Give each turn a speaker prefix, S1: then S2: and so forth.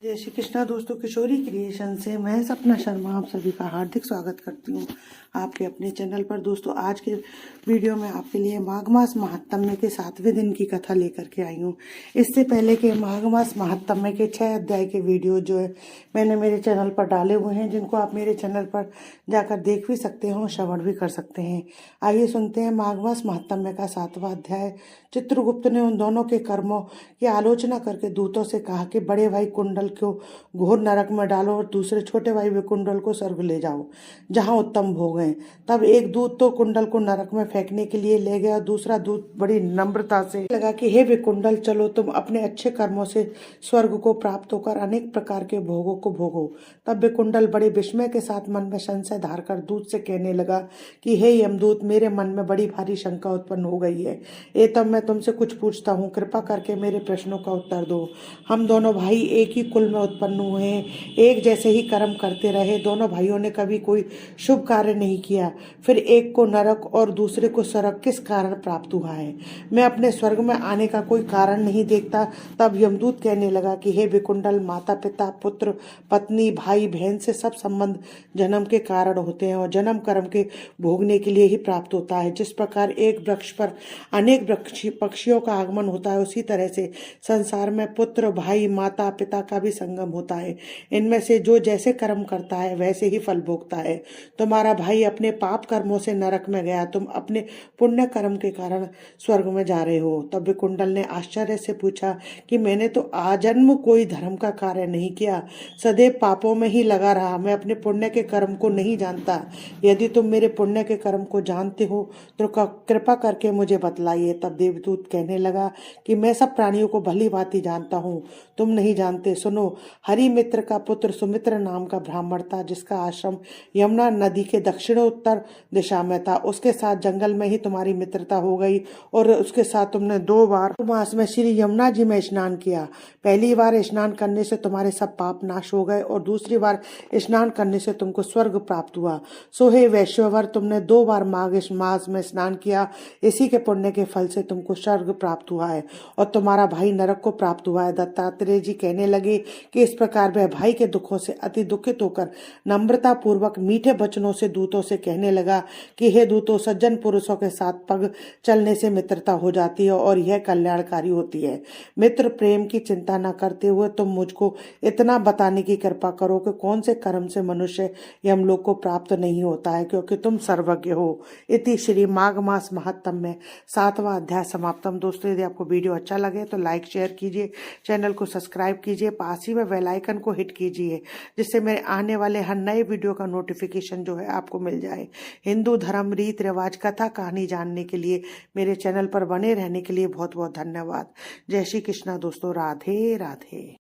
S1: जय श्री कृष्णा दोस्तों, किशोरी क्रिएशन से मैं सपना शर्मा आप सभी का हार्दिक स्वागत करती हूँ आपके अपने चैनल पर। दोस्तों, आज के वीडियो में आपके लिए माघ मास महात्म्य के 7वें दिन की कथा लेकर के आई हूँ। इससे पहले के माघ मास महात्म्य के 6 अध्याय के वीडियो जो है मैंने मेरे चैनल पर डाले हुए हैं, जिनको आप मेरे चैनल पर जाकर देख भी सकते हो, श्रवण भी कर सकते हैं। आइए सुनते हैं माघ मास महात्म्य का 7वां अध्याय। चित्रगुप्त ने उन दोनों के कर्मों की आलोचना करके दूतों से कहा कि बड़े भाई कुंडल को घोर नरक में डालो और दूसरे छोटे भाई विकुंडल को स्वर्ग ले जाओ, जहां उत्तम भोग हैं। तब एक दूत तो कुंडल को नरक में फेंकने के लिए ले गया, दूसरा दूत बड़ी नम्रता से लगा कि हे विकुंडल, चलो तुम अपने अच्छे कर्मों से स्वर्ग को प्राप्त होकर अनेक प्रकार के भोगों को भोगो। तब विकुंडल बड़े विस्मय के साथ मन में संशय धार कर दूत से कहने लगा कि हे यमदूत, मेरे मन में बड़ी भारी शंका उत्पन्न हो गई है। तब मैं तुमसे कुछ पूछता हूँ, कृपा करके मेरे प्रश्नों का उत्तर दो। हम दोनों भाई एक ही कुल में उत्पन्न हुए हैं, एक जैसे ही कर्म करते रहे। दोनों भाइयों ने कभी कोई शुभ कार्य नहीं किया, फिर एक को नरक और दूसरे को स्वर्ग किस कारण प्राप्त हुआ है? मैं अपने स्वर्ग में आने का कोई कारण नहीं देखता। तब यमदूत कहने लगा कि हे विकुंडल, माता पिता, पुत्र पत्नी, भाई बहन से सब संबंध जन्म के कारण होते हैं और जन्म कर्म के भोगने के लिए ही प्राप्त होता है। जिस प्रकार एक वृक्ष पर अनेक पक्षियों का आगमन होता है, उसी तरह से संसार में पुत्र, भाई, माता पिता का भी संगम होता है। इनमें से जो जैसे कर्म करता है वैसे ही फल भोगता है। तुम्हारा भाई अपने पाप कर्मों से नरक में गया, तुम अपने पुण्य कर्म के कारण स्वर्ग में जा रहे हो। तब विकुंडल ने आश्चर्य से पूछा कि मैंने तो आजन्म कोई धर्म का कार्य नहीं किया, सदैव पापों में ही लगा रहा। मैं अपने पुण्य के कर्म को नहीं जानता। यदि तुम मेरे पुण्य के कर्म को जानते हो तो कृपा करके मुझे बतलाइए। तब देवदूत कहने लगा कि मैं सब प्राणियों को भली भांति जानता हूँ, तुम नहीं जानते। सुनो, हरिमित्र का पुत्र सुमित्र नाम का ब्राह्मण था, जिसका आश्रम यमुना नदी के दक्षिणोत्तर दिशा में था। उसके साथ जंगल में ही तुम्हारी मित्रता हो गई और उसके साथ तुमने 2 बार मास में श्री यमुना जी में स्नान किया। पहली बार स्नान करने से तुम्हारे सब पाप नाश हो गए और दूसरी बार स्नान करने से तुमको स्वर्ग प्राप्त हुआ। सो हे वैश्यवर, तुमने 2 बार माघ मास में स्नान किया, इसी के पुण्य के फल से तुमको स्वर्ग प्राप्त हुआ है और तुम्हारा भाई नरक को प्राप्त हुआ है। दत्तात्रेय जी कहने लगे कि इस प्रकार वह भाई के दुखों से अति दुखित होकर नम्रता पूर्वक मीठे वचनों से दूतों से कहने लगा कि हे दूतों, सज्जन पुरुषों के साथ पग चलने से मित्रता हो जाती है और यह कल्याणकारी होती है। मित्र प्रेम की चिंता न करते हुए तुम मुझको इतना बताने की कृपा करो कि कौन से कर्म से मनुष्य यमलोक को प्राप्त नहीं होता है, क्योंकि तुम सर्वज्ञ हो। इति श्री माघ मास महात्म्य 7वां अध्याय समाप्तम। दोस्तों, यदि आपको वीडियो अच्छा लगे तो लाइक शेयर कीजिए, चैनल को सब्सक्राइब कीजिए, पास ही में बेल आइकन को हिट कीजिए, जिससे मेरे आने वाले हर नए वीडियो का नोटिफिकेशन जो है आपको मिल जाए। हिंदू धर्म, रीत रिवाज, कथा कहानी जानने के लिए मेरे चैनल पर बने रहने के लिए बहुत बहुत धन्यवाद। जय श्री कृष्णा दोस्तों, राधे राधे।